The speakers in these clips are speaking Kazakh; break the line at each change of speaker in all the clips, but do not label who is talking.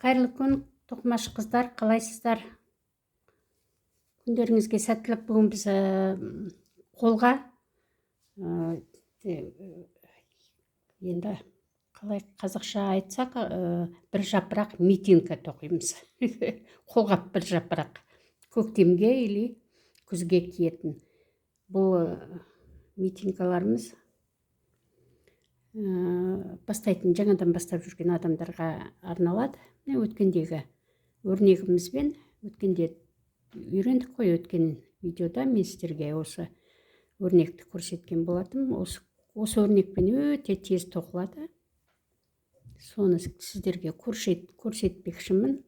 Қайырлы күн, тоқымаш қыздар, қалайсыздар? Күндеріңізге сәттілік. Бүгін біз қолға енді қалай қазақша айтсақ, бір жапырақ митинка тоқимыз. Қолғап бір жапырақ. Көктемге или күзге киетін. Бұл митинкаларымыз жаңадан бастап жүрген адамдарға арналады. Өткендегі өрнегімізбен, өткенде үйрендік қой, өткен видеода мен сіздерге осы өрнекті көрсеткен болатым. Осы өрнекпен өте тез тоқылады. Соны сіздерге көрсетпекшімін.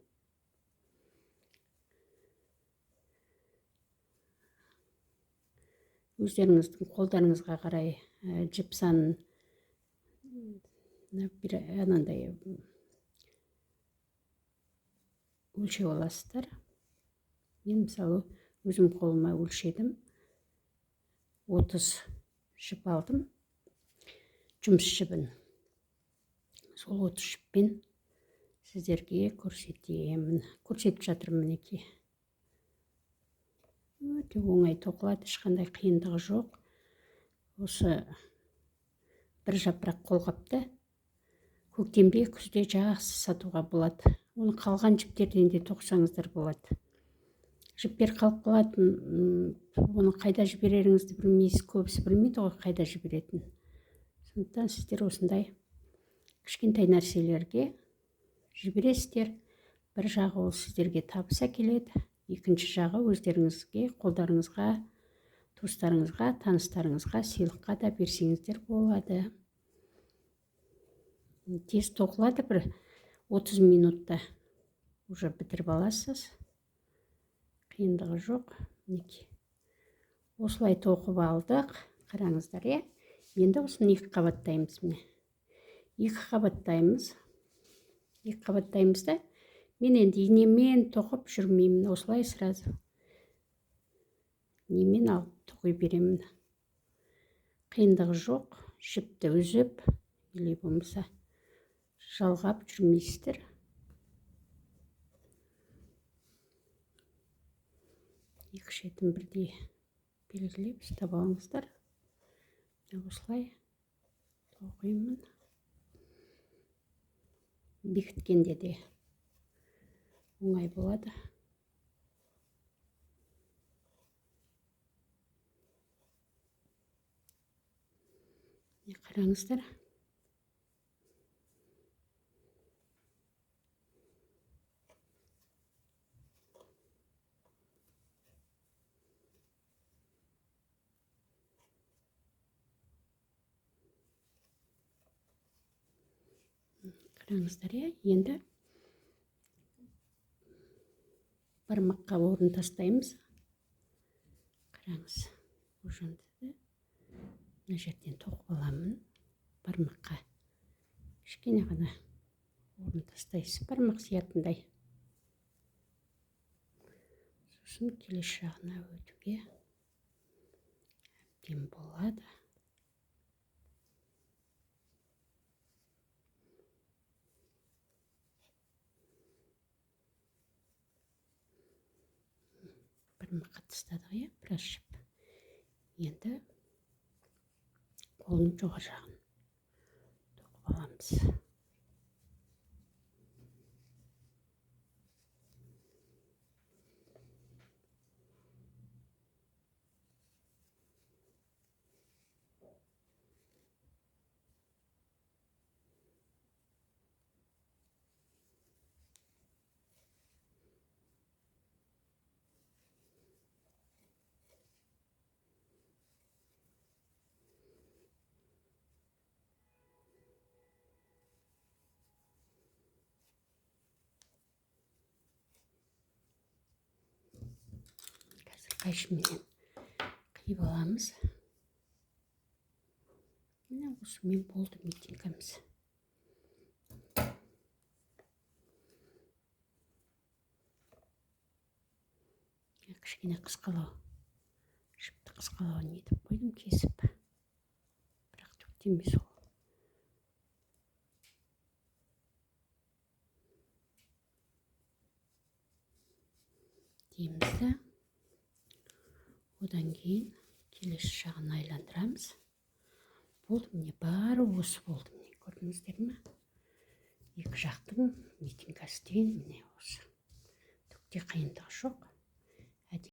Өздеріңіздің қолдарыңызға қарай жіп санын анандай өлшеп аласыздар. Мен мысалы өзім қолыма өлшедім. 30 жіп алдым. Жұмыс жібін. Сол 30 жіппен сіздерге көрсетіп жатырмын мінекей. Өте оңай тоқылады, ешқандай қиындығы жоқ. Осы бір жапырақ қолғапты көктемде, күзде жақсы сатуға болады. Оны қалған жіптерден де тоқсаңыздар болады. Жіппер қалып қалады, оны қайда жібереріңізді білмейсіз, көбісі білмейді ғой қайда жіберетін. Сондықтан сіздер осындай кішкентай нәрселерге жібересіздер. Бір жағы ол сіздерге табыс әкеледі, екінші жағы өздеріңізге, қолдарыңызға, туыстарыңызға, таныстарыңызға сыйлыққа да берсеңіздер болады. Тез тоқылады, бір 30 минутта уже бітіріп аласыз. Қиындығы жоқ. Осылай тоқып алдық. Қараңыздар, енді осыны екі қабаттаймыз. Екі қабаттаймыз да, мен енді инемен тоқып жүрмеймін. Осылай сразу инемен алып тоқи беремін. Қиындығы жоқ. Жіпті үзіп, или болмаса жалғап жүрмейсіздер. Екі шетін бірдей белгілеп ұстап алыңыздар. Осылай тоқимын. Бекіткенде де оңай болады. Қараңыздар. Қараңыздар, енді бармаққа орын тастаймыз. Қараңыз, мына жерден тоқып аламын. Бармаққа кішкене ғана орын тастайсыз, бармақ сиятындай. Сосын келесі жағына өтуге әбден болады. Бармаққа тастадық, біраз жіп. Енді қолының жоғары жағын тоқып аламыз. Қайшымен қиып аламыз. Міне осымен болды митинкамыз. Кішкене қысқалау, жіпті қысқалауын етіп қойдым, кесіп. Бірақ түктемес ол. істейміз да одан кейін келесі жағын айландырамыз. Болды, міне бары осы болды. Міне көрдіңіздер ме? Екі жақтың митингасы деген міне осы. Түкте қиындығы жоқ.